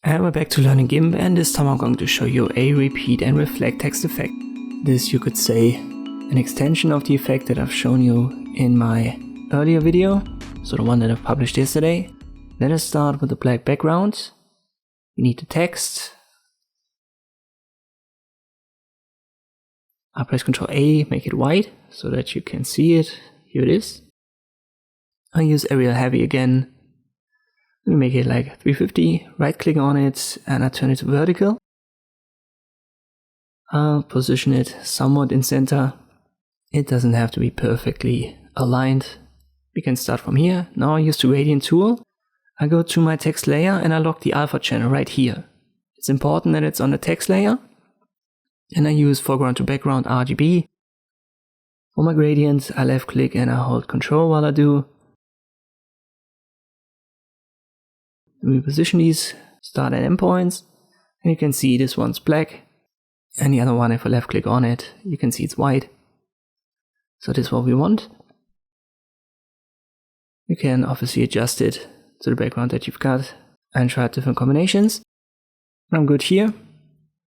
And we're back to learning Gimp, and this time I'm going to show you a repeat and reflect text effect. This, you could say, an extension of the effect that I've shown you in my earlier video, so the one that I've published yesterday. Let us start with the black background. We need the text. I press Ctrl A, make it white so that you can see it. Here it is. I use Arial Heavy again. Let me make it like 350, right click on it, and I turn it to vertical. I'll position it somewhat in center. It doesn't have to be perfectly aligned. We can start from here. Now I use the gradient tool. I go to my text layer and I lock the alpha channel right here. It's important that it's on the text layer. And I use foreground to background RGB. For my gradient, I left click and I hold Ctrl while I do. We position these start and end points, and you can see this one's black, and the other one, if I left click on it, you can see it's white. So this is what we want. You can obviously adjust it to the background that you've got and try different combinations. I'm good here.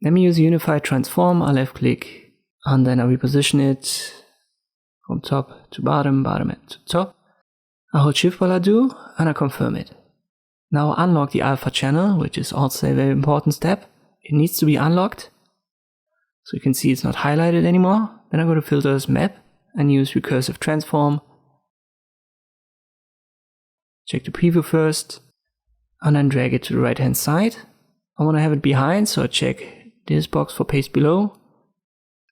Let me use Unified Transform. I left click and then I reposition it from top to bottom, bottom to top. I hold Shift while I do, and I confirm it. Now unlock the alpha channel, which is also a very important step. It needs to be unlocked. So you can see it's not highlighted anymore. Then I go to Filters, Map, and use Recursive Transform. Check the preview first, and then drag it to the right hand side. I want to have it behind, so I check this box for paste below.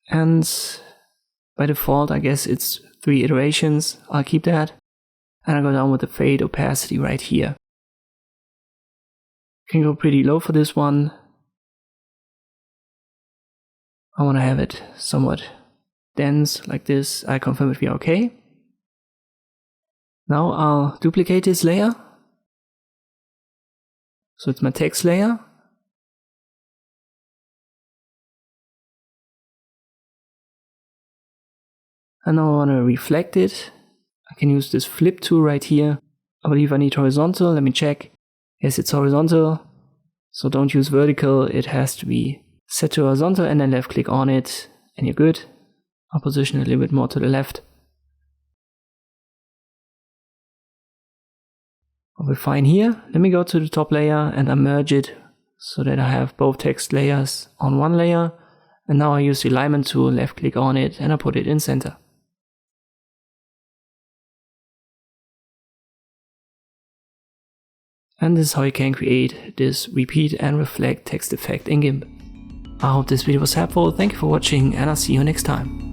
And by default, I guess it's 3 iterations. I'll keep that. And I go down with the fade opacity right here. Can go pretty low for this one. I want to have it somewhat dense like this. I confirm it we are okay. Now I'll duplicate this layer. So it's my text layer. And now I want to reflect it. I can use this flip tool right here. I believe I need horizontal. Let me check. Yes, it's horizontal, so don't use vertical, it has to be set to horizontal, and then left click on it, and you're good. I'll position it a little bit more to the left. I'll be fine here. Let me go to the top layer and I merge it so that I have both text layers on one layer. And now I use the alignment tool, left click on it, and I put it in center. And this is how you can create this repeat and reflect text effect in Gimp. I hope this video was helpful, thank you for watching, and I'll see you next time.